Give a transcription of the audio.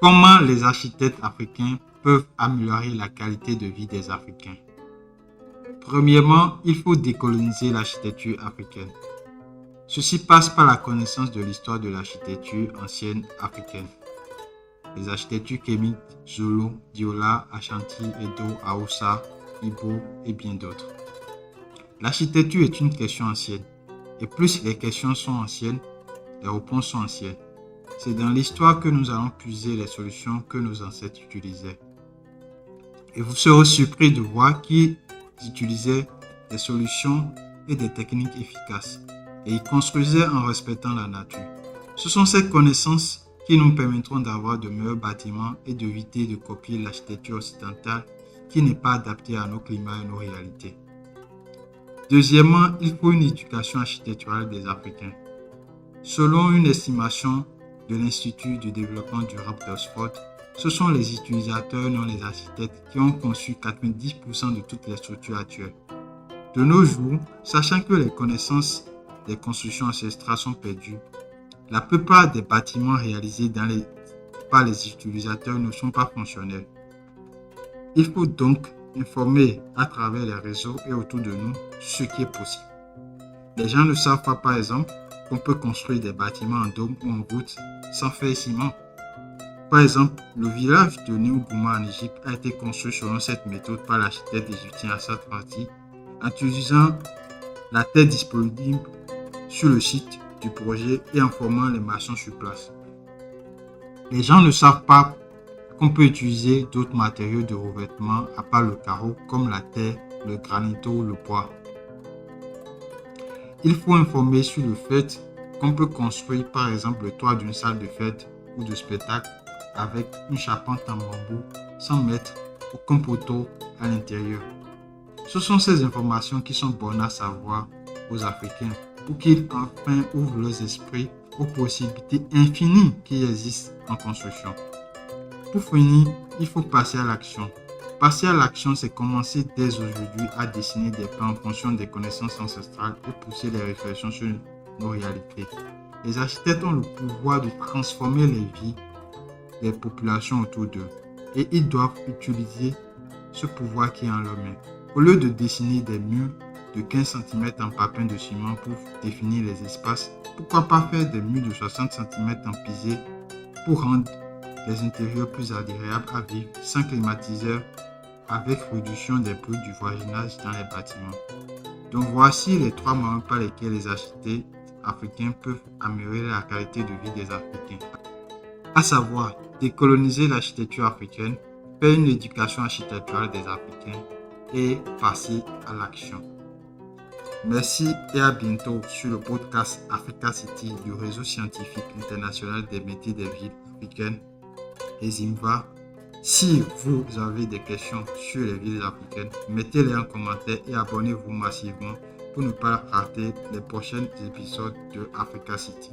Comment les architectes africains peuvent améliorer la qualité de vie des Africains? Premièrement, il faut décoloniser l'architecture africaine. Ceci passe par la connaissance de l'histoire de l'architecture ancienne africaine. Les architectures kémites, Zulu, Diola, Ashanti, Edo, Hausa, Igbo et bien d'autres. L'architecture est une question ancienne. Et plus les questions sont anciennes, les réponses sont anciennes. C'est dans l'histoire que nous allons puiser les solutions que nos ancêtres utilisaient. Et vous serez surpris de voir qu'ils utilisaient des solutions et des techniques efficaces. Et ils construisaient en respectant la nature. Ce sont ces connaissances qui nous permettront d'avoir de meilleurs bâtiments et d'éviter de copier l'architecture occidentale qui n'est pas adaptée à nos climats et nos réalités. Deuxièmement, il faut une éducation architecturale des Africains. Selon une estimation de l'Institut de développement durable d'Oxford, ce sont les utilisateurs, non les architectes, qui ont conçu 90% de toutes les structures actuelles. De nos jours, sachant que les connaissances des constructions ancestrales sont perdues, la plupart des bâtiments réalisés par les utilisateurs ne sont pas fonctionnels. Il faut donc informer à travers les réseaux et autour de nous ce qui est possible. Les gens ne savent pas, par exemple, qu'on peut construire des bâtiments en dôme ou en voûte sans fer ciment. Par exemple, le village de New Gouma en Égypte a été construit selon cette méthode par l'architecte égyptien Assad Farti en utilisant la terre disponible sur le site du projet et en formant les maçons sur place. Les gens ne savent pas qu'on peut utiliser d'autres matériaux de revêtement à part le carreau comme la terre, le granito ou le bois. Il faut informer sur le fait qu'on peut construire par exemple le toit d'une salle de fête ou de spectacle avec une charpente en bambou sans mettre aucun poteau à l'intérieur. Ce sont ces informations qui sont bonnes à savoir aux Africains pour qu'ils enfin ouvrent leurs esprits aux possibilités infinies qui existent en construction. Pour finir, il faut passer à l'action. Passer à l'action, c'est commencer dès aujourd'hui à dessiner des plans en fonction des connaissances ancestrales et pousser les réflexions sur nos réalités. Les architectes ont le pouvoir de transformer les vies des populations autour d'eux et ils doivent utiliser ce pouvoir qui est en leurs mains. Au lieu de dessiner des murs de 15 cm en papin de ciment pour définir les espaces, pourquoi pas faire des murs de 60 cm en pisé pour rendre les intérieurs plus agréables à vivre sans climatiseur avec réduction des bruits du voisinage dans les bâtiments. Donc voici les 3 moyens par lesquels les architectes africains peuvent améliorer la qualité de vie des Africains. À savoir, décoloniser l'architecture africaine, faire une éducation architecturale des Africains et passer à l'action. Merci et à bientôt sur le podcast Africa City du réseau scientifique international des métiers des villes africaines et Zimba. Si vous avez des questions sur les villes africaines, mettez-les en commentaire et abonnez-vous massivement pour ne pas rater les prochains épisodes de Africa City.